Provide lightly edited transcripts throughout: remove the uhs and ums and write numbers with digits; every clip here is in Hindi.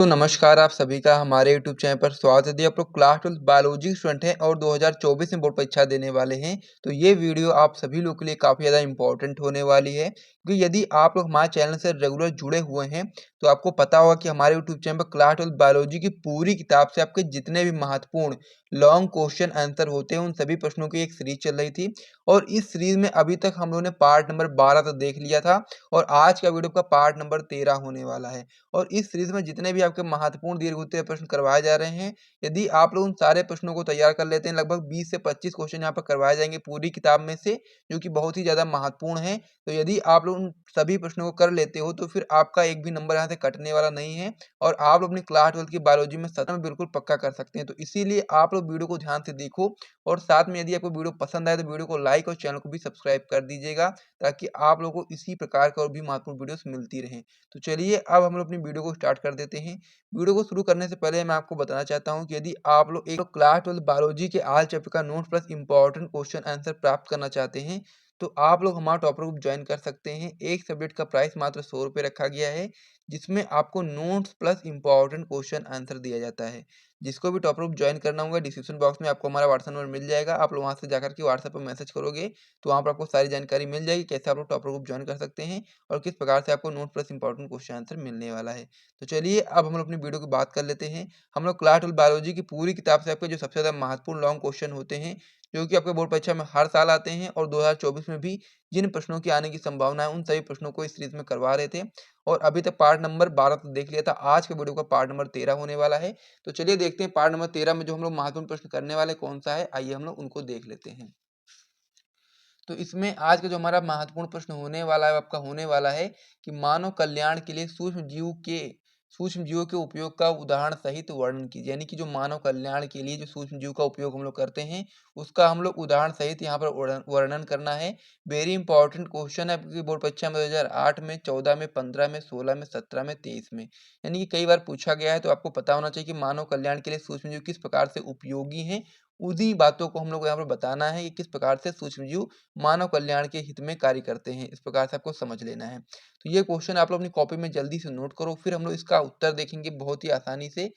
तो नमस्कार आप सभी का हमारे यूट्यूब चैनल पर स्वागत है। यदि आप लोग क्लास 12 बायोलॉजी स्टूडेंट हैं और 2024 में बोर्ड परीक्षा देने वाले हैं, तो ये वीडियो आप सभी लोगों के लिए काफ़ी ज़्यादा इम्पोर्टेंट होने वाली है। क्योंकि यदि आप लोग हमारे चैनल से रेगुलर जुड़े हुए हैं, तो आपको पता होगा कि हमारे यूट्यूब चैनल पर क्लास 12 बायोलॉजी की पूरी किताब से आपके जितने भी महत्वपूर्ण लॉन्ग क्वेश्चन आंसर होते हैं, उन सभी प्रश्नों की एक सीरीज चल रही थी। और इस सीरीज में अभी तक हम लोगों ने पार्ट नंबर 12 तक देख लिया था और आज का वीडियो का पार्ट नंबर 13 होने वाला है। और इस सीरीज में जितने भी आपके महत्वपूर्ण दीर्घ प्रश्न करवाए जा रहे हैं, यदि आप लोग उन सारे प्रश्नों को तैयार कर लेते हैं, लगभग 20 से 25 क्वेश्चन यहाँ पर करवाए जाएंगे पूरी किताब में से, जो कि बहुत ही ज़्यादा महत्वपूर्ण है। तो यदि आप लोग उन सभी प्रश्नों को कर लेते हो, तो फिर आपका एक भी नंबर यहाँ से कटने वाला नहीं है और आप लोग अपनी क्लास 12 की बायोलॉजी में सच में बिल्कुल पक्का कर सकते हैं। तो इसीलिए आप लोग वीडियो को ध्यान से देखो और साथ में यदि आपको वीडियो पसंद आए तो वीडियो को लाइक और चैनल को भी सब्सक्राइब कर दीजिएगा, ताकि आप लोगों को इसी प्रकार का और भी महत्वपूर्ण वीडियोस मिलती रहें। तो चलिए अब हम लोग अपनी वीडियो को स्टार्ट कर देते हैं। वीडियो को शुरू करने से पहले मैं आपको बताना चाहता हूं कि यदि आप लोग एक क्लास 12 बायोलॉजी के आल चैप्टर का note plus important question answer प्राप्त करना चाहते हैं, तो आप लोग हमारा टॉपर ग्रुप ज्वाइन कर सकते हैं। एक सब्जेक्ट का प्राइस मात्र 100 रुपये रखा गया है, जिसमें आपको notes plus important question answer दिया जाता है। जिसको भी टॉपर ग्रुप ज्वाइन करना होगा, डिस्क्रिप्शन बॉक्स में आपको हमारा व्हाट्सएप नंबर मिल जाएगा। आप लोग वहाँ से जाकर के व्हाट्सएप पर मैसेज करोगे तो वहाँ पर आपको सारी जानकारी मिल जाएगी, कैसे आप लोग टॉपर ग्रुप ज्वाइन कर सकते हैं और किस प्रकार से आपको note plus important question answer मिलने वाला है। तो चलिए अब हम लोग अपनी वीडियो की बात कर लेते हैं। हम लोग क्लास 12 बायोलॉजी की पूरी किताब से आपके जो सबसे ज़्यादा महत्वपूर्ण लॉन्ग क्वेश्चन होते हैं, जो कि आपके बोर्ड परीक्षा में हर साल आते हैं और 2024 में भी जिन प्रश्नों की आने की संभावना है, उन सभी प्रश्नों को इस सीरीज में करवा रहे थे। और अभी तक पार्ट नंबर 12 तक देख लिया था। आज के वीडियो का पार्ट नंबर 13 होने वाला है। तो चलिए देखते हैं पार्ट नंबर 13 में जो हम लोग महत्वपूर्ण प्रश्न करने वाले कौन सा है। आइए हम लोग उनको देख लेते हैं। तो इसमें आज का जो हमारा महत्वपूर्ण प्रश्न होने वाला है, आपका होने वाला है कि मानव कल्याण के लिए सूक्ष्म जीवों के उपयोग का उदाहरण सहित वर्णन कीजिए। यानी कि जो मानव कल्याण के लिए जो सूक्ष्म जीव का उपयोग हम लोग करते हैं, उसका हम लोग उदाहरण सहित यहाँ पर वर्णन करना है। वेरी इंपॉर्टेंट क्वेश्चन है आपकी बोर्ड परीक्षा में 2008 में, 14 में, 15 में, 16 में, 17 में, 23 में। यानी कि कई बार पूछा गया है, तो आपको पता होना चाहिए कि मानव कल्याण के लिए सूक्ष्म जीव किस प्रकार से उपयोगी हैं। उन्हीं बातों को हम लोग यहाँ पर बताना है कि किस प्रकार से सूक्ष्म जीव मानव कल्याण के हित में कार्य करते हैं। इस प्रकार से आपको समझ लेना है। तो ये क्वेश्चन आप लोग अपनी कॉपी में जल्दी से नोट करो, फिर हम लोग इसका उत्तर देखेंगे बहुत ही आसानी से।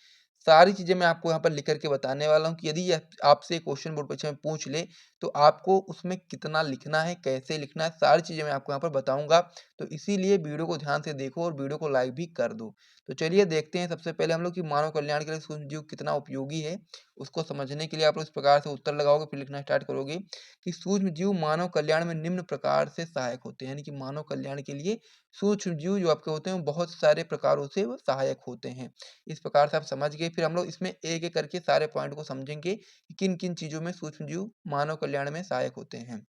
सारी चीज़ें मैं आपको यहाँ पर लिख कर के बताने वाला हूँ कि यदि यह आपसे क्वेश्चन बोर्ड परीक्षा में पूछ ले, तो आपको उसमें कितना लिखना है, कैसे लिखना है, सारी चीज़ें मैं आपको यहाँ पर बताऊँगा। तो इसीलिए वीडियो को ध्यान से देखो और वीडियो को लाइक भी कर दो। तो चलिए देखते हैं सबसे पहले हम लोग कि मानव कल्याण के लिए सूक्ष्म जीव कितना उपयोगी है। उसको समझने के लिए आप लोग इस प्रकार से उत्तर लगाओगे, फिर लिखना स्टार्ट करोगे कि सूक्ष्म जीव मानव कल्याण में निम्न प्रकार से सहायक होते हैं। यानी कि मानव कल्याण के लिए सूक्ष्म जीव जो आपके होते हैं, वो बहुत सारे प्रकारों से वो सहायक होते हैं। इस प्रकार से आप समझ गए। फिर हम लोग इसमें एक एक करके सारे पॉइंट को समझेंगे कि किन किन चीजों में सूक्ष्म जीव मानव कल्याण में सहायक होते हैं।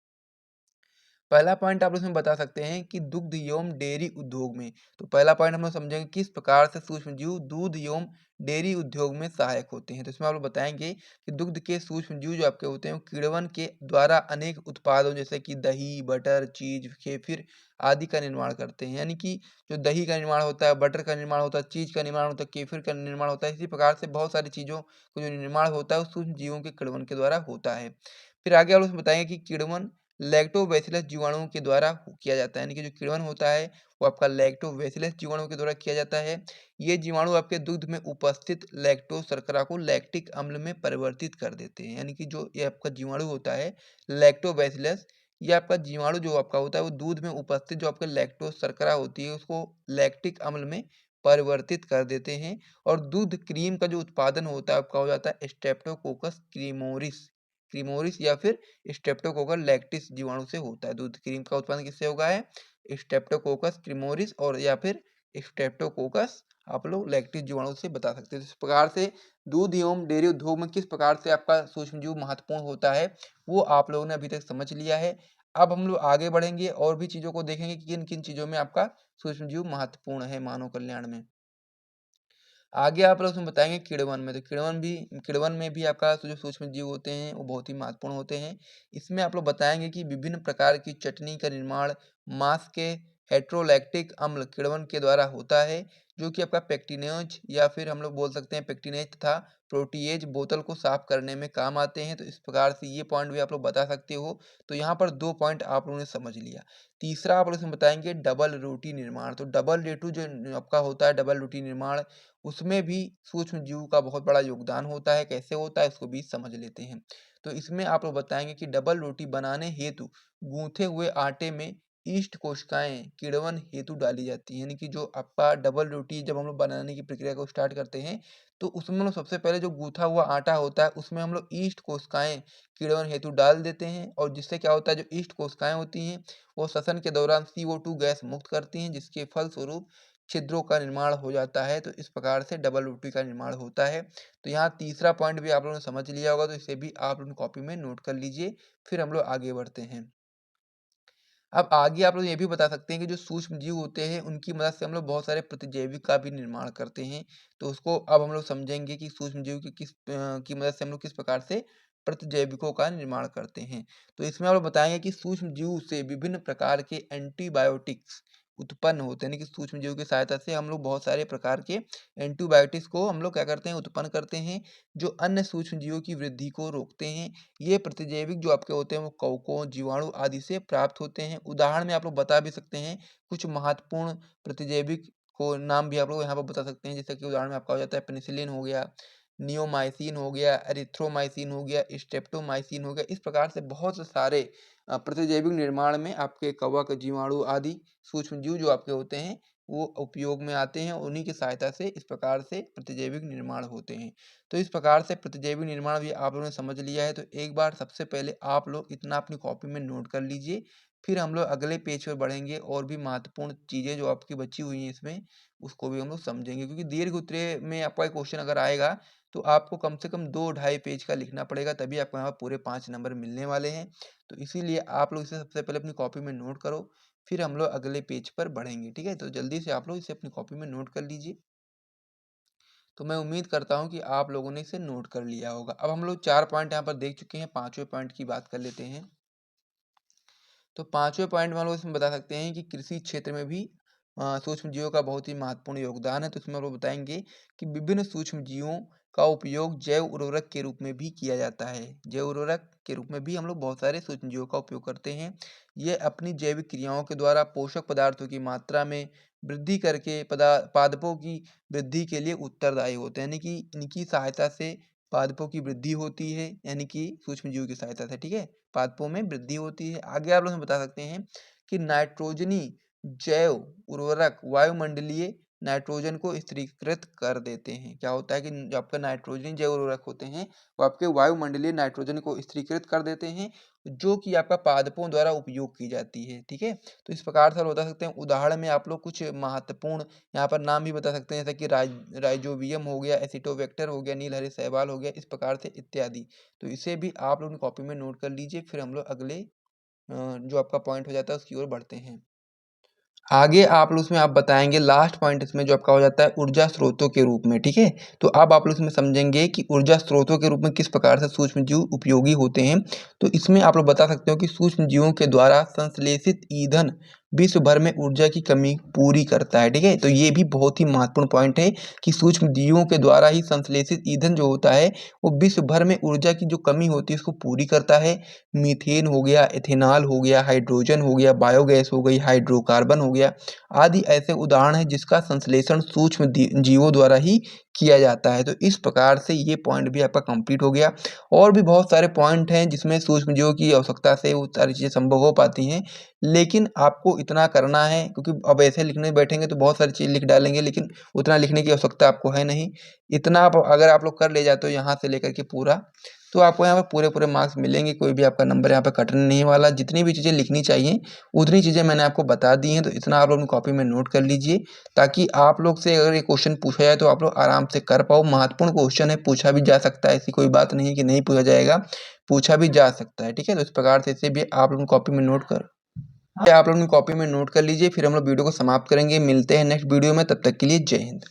पहला पॉइंट आप इसमें बता सकते हैं कि दुग्ध एवं डेयरी उद्योग में। तो पहला पॉइंट हम लोग समझेंगे किस प्रकार से सूक्ष्म जीव दूध एवं डेयरी उद्योग में सहायक होते हैं। तो इसमें आप लोग बताएंगे कि दुग्ध के सूक्ष्म जीव जो आपके होते हैं, वो किण्वन के द्वारा अनेक उत्पादों जैसे कि दही, बटर, चीज, केफिर आदि का निर्माण करते हैं। यानी कि जो दही का निर्माण होता है, बटर का निर्माण होता है, चीज का निर्माण होता है, केफिर का निर्माण होता है, इसी प्रकार से बहुत सारी चीजों का जो निर्माण होता है, वो सूक्ष्म जीवों के किण्वन के द्वारा होता है। फिर आगे आप लोग बताएंगे कि किण्वन लैक्टोबैसिलस जीवाणुओं के द्वारा किया जाता है। यानी कि जो किण्वन होता है, वो आपका लैक्टोबैसिलस जीवाणु के द्वारा किया जाता है। ये जीवाणु आपके दूध में उपस्थित लैक्टोज शर्करा को लैक्टिक अम्ल में परिवर्तित कर देते हैं। यानी कि जो ये आपका जीवाणु होता है लैक्टोबैसिलस, ये आपका जीवाणु जो आपका होता है, वो दूध में उपस्थित जो आपके लैक्टोज शर्करा होती है, उसको लैक्टिक अम्ल में परिवर्तित कर देते हैं। और दूध क्रीम का जो उत्पादन होता है आपका हो जाता है स्ट्रेप्टोकोकस क्रीमोरिस या फिर स्ट्रेप्टोकोकस लैक्टिस जीवाणु से होता है। दूध क्रीम का उत्पादन किससे होगा है? स्ट्रेप्टोकोकस क्रीमोरिस और या फिर स्ट्रेप्टोकोकस आप लोग लैक्टिस जीवाणु से बता सकते हैं। इस प्रकार से दूध एवं डेयरी उद्योग में किस प्रकार से आपका सूक्ष्म जीव महत्वपूर्ण होता है, वो आप लोगों ने अभी तक समझ लिया है। अब हम लोग आगे बढ़ेंगे और भी चीजों को देखेंगे कि किन किन चीजों में आपका सूक्ष्म जीव महत्वपूर्ण है मानव कल्याण में। आगे आप लोग उसमें बताएंगे किण्वन में। तो किण्वन में भी आपका जो सूक्ष्म जीव होते हैं, वो बहुत ही महत्वपूर्ण होते हैं। इसमें आप लोग बताएंगे कि विभिन्न प्रकार की चटनी का निर्माण, मांस के हेटेरोलैक्टिक अम्ल किण्वन के द्वारा होता है, जो कि आपका पेक्टिनेज या फिर हम लोग बोल सकते हैं पेक्टिनेज तथा प्रोटीएज बोतल को साफ करने में काम आते हैं। तो इस प्रकार से ये पॉइंट भी आप लोग बता सकते हो। तो यहाँ पर 2 पॉइंट आप लोगों ने समझ लिया। तीसरा आप लोग इसमें बताएंगे डबल रोटी निर्माण। तो डबल रेटू जो आपका होता है डबल रोटी निर्माण, उसमें भी सूक्ष्म जीव का बहुत बड़ा योगदान होता है। कैसे होता है इसको भी समझ लेते हैं। तो इसमें आप लोग बताएंगे कि डबल रोटी बनाने हेतु गूंथे हुए आटे में ईस्ट कोशिकाएं किण्वन हेतु डाली जाती है। यानी कि जो आपका डबल रोटी जब हम लोग बनाने की प्रक्रिया को स्टार्ट करते हैं, तो उसमें हम लोग सबसे पहले जो गूंथा हुआ आटा होता है उसमें हम लोग ईस्ट कोशिकाएं किण्वन हेतु डाल देते हैं। और जिससे क्या होता है, जो ईस्ट कोशिकाएं होती हैं वो श्वसन के दौरान CO2 गैस मुक्त करती हैं, जिसके फलस्वरूप छिद्रों का निर्माण हो जाता है। तो इस प्रकार से डबल रोटी का निर्माण होता है। तो यहाँ तीसरा पॉइंट भी आप लोगों ने समझ लिया होगा, तो इसे भी आप लोग कॉपी में नोट कर लीजिए। फिर हम लोग आगे बढ़ते हैं। अब आगे आप लोग ये भी बता सकते हैं कि जो सूक्ष्म जीव होते हैं उनकी मदद से हम लोग बहुत सारे प्रतिजैविक का भी निर्माण करते हैं। तो उसको अब हम लोग समझेंगे कि सूक्ष्म जीव की मदद से हम लोग किस प्रकार से प्रतिजैविकों का निर्माण करते हैं। तो इसमें आप लोग बताएंगे कि सूक्ष्म जीव से विभिन्न प्रकार के एंटीबायोटिक्स उत्पन्न होते हैं। यानी कि सूक्ष्म जीव की सहायता से हम लोग बहुत सारे प्रकार के एंटीबायोटिक्स को हम लोग क्या करते हैं, उत्पन्न करते हैं, जो अन्य सूक्ष्म जीवों की वृद्धि को रोकते हैं। ये प्रतिजैविक जो आपके होते हैं वो कवकों, जीवाणु आदि से प्राप्त होते हैं। उदाहरण में आप लोग बता भी सकते हैं कुछ महत्वपूर्ण प्रतिजैविक को नाम भी आप लोग यहाँ पर बता सकते हैं। जैसे कि उदाहरण में आपका हो जाता है पेनिसिलिन हो गया, नियोमाइसिन हो गया, एरिथ्रोमाइसिन हो गया, स्ट्रेप्टोमाइसिन हो गया। इस प्रकार से बहुत से सारे प्रतिजैविक निर्माण में आपके कवक, जीवाणु आदि सूक्ष्म जीव जो आपके होते हैं वो उपयोग में आते हैं। उन्हीं की सहायता से इस प्रकार से प्रतिजैविक निर्माण होते हैं। तो इस प्रकार से प्रतिजैविक निर्माण भी आप लोगों ने समझ लिया है। तो एक बार सबसे पहले आप लोग इतना अपनी कॉपी में नोट कर लीजिए। फिर हम लोग अगले पेज पर बढ़ेंगे और भी महत्वपूर्ण चीज़ें जो आपकी बची हुई हैं इसमें, उसको भी हम लोग समझेंगे। क्योंकि दीर्घ उत्तरीय में आपका एक क्वेश्चन अगर आएगा तो आपको कम से कम 2 ढाई पेज का लिखना पड़ेगा, तभी आपको यहाँ पूरे 5 नंबर मिलने वाले हैं। तो इसीलिए आप लोग इसे सबसे पहले अपनी कॉपी में नोट करो, फिर हम लोग अगले पेज पर बढ़ेंगे। ठीक है, तो जल्दी से आप लोग इसे अपनी कॉपी में नोट कर लीजिए। तो मैं उम्मीद करता हूँ कि आप लोगों ने इसे नोट कर लिया होगा। अब हम लोग 4 पॉइंट यहाँ पर देख चुके हैं, 5वें पॉइंट की बात कर लेते हैं। तो 5वें पॉइंट में हम लोग इसमें बता सकते हैं कि कृषि क्षेत्र में भी सूक्ष्म जीवों का बहुत ही महत्वपूर्ण योगदान है। तो इसमें हम लोग बताएंगे कि विभिन्न सूक्ष्म जीवों का उपयोग जैव उर्वरक के रूप में भी किया जाता है। जैव उर्वरक के रूप में भी हम लोग बहुत सारे सूक्ष्म जीवों का उपयोग करते हैं। ये अपनी जैविक क्रियाओं के द्वारा पोषक पदार्थों की मात्रा में वृद्धि करके पादपों की वृद्धि के लिए उत्तरदायी होते हैं। यानी कि इनकी सहायता से पादपों की वृद्धि होती है, यानी कि सूक्ष्म जीव की सहायता से। ठीक है, पादपों में वृद्धि होती है। आगे आप लोग हमें बता सकते हैं कि नाइट्रोजनी जैव उर्वरक वायुमंडलीय नाइट्रोजन को स्थिरीकृत कर देते हैं। क्या होता है कि जो आपका नाइट्रोजनी जैव उर्वरक होते हैं वो आपके वायुमंडलीय नाइट्रोजन को स्थिरीकृत कर देते हैं, जो कि आपका पादपों द्वारा उपयोग की जाती है। ठीक है, तो इस प्रकार से आप बता सकते हैं। उदाहरण में आप लोग कुछ महत्वपूर्ण यहाँ पर नाम भी बता सकते हैं, जैसे कि राइजोबियम हो गया, एसिटोबैक्टर हो गया, नीलहरी शैवाल हो गया, इस प्रकार से इत्यादि। तो इसे भी आप लोग कॉपी में नोट कर लीजिए। फिर हम लोग अगले जो आपका पॉइंट हो जाता है उसकी ओर बढ़ते हैं। आगे आप लोग इसमें आप बताएँगे लास्ट पॉइंट इसमें जो आपका हो जाता है ऊर्जा स्रोतों के रूप में। ठीक है, तो अब आप लोग इसमें समझेंगे कि ऊर्जा स्रोतों के रूप में किस प्रकार से सूक्ष्म जीव उपयोगी होते हैं। तो इसमें आप लोग बता सकते हो कि सूक्ष्म जीवों के द्वारा संश्लेषित ईंधन विश्व भर में ऊर्जा की कमी पूरी करता है। ठीक है, तो ये भी बहुत ही महत्वपूर्ण पॉइंट है कि सूक्ष्म जीवों के द्वारा ही संश्लेषित ईंधन जो होता है वो विश्व भर में ऊर्जा की जो कमी होती है उसको पूरी करता है। मीथेन हो गया, एथेनॉल हो गया, हाइड्रोजन हो गया, बायोगैस हो गई, हाइड्रोकार्बन हो गया आदि ऐसे उदाहरण हैं जिसका संश्लेषण सूक्ष्म जीवों द्वारा ही किया जाता है। तो इस प्रकार से ये पॉइंट भी आपका कंप्लीट हो गया। और भी बहुत सारे पॉइंट हैं जिसमें सूक्ष्म जीवों की आवश्यकता से वो सारी चीज़ें संभव हो पाती हैं, लेकिन आपको इतना करना है क्योंकि अब ऐसे लिखने बैठेंगे तो बहुत सारी चीज़ लिख डालेंगे, लेकिन उतना लिखने की आवश्यकता आपको है नहीं। इतना आप अगर आप लोग कर ले जाते हो यहाँ से लेकर के पूरा, तो आपको यहाँ पर पूरे मार्क्स मिलेंगे। कोई भी आपका नंबर यहाँ पे कटने नहीं वाला। जितनी भी चीज़ें लिखनी चाहिए उतनी चीज़ें मैंने आपको बता दी हैं। तो इतना आप लोग अपनी कॉपी में नोट कर लीजिए, ताकि आप लोग से अगर ये क्वेश्चन पूछा जाए तो आप लोग आराम से कर पाओ। महत्वपूर्ण क्वेश्चन है, पूछा भी जा सकता है, ऐसी कोई बात नहीं है कि नहीं पूछा जाएगा, पूछा भी जा सकता है। ठीक है, तो इस प्रकार से इसे भी आप लोग कॉपी में नोट कर आप लोग अपनी कॉपी में नोट कर लीजिए। फिर हम लोग वीडियो को समाप्त करेंगे। मिलते हैं नेक्स्ट वीडियो में, तब तक के लिए जय हिंद।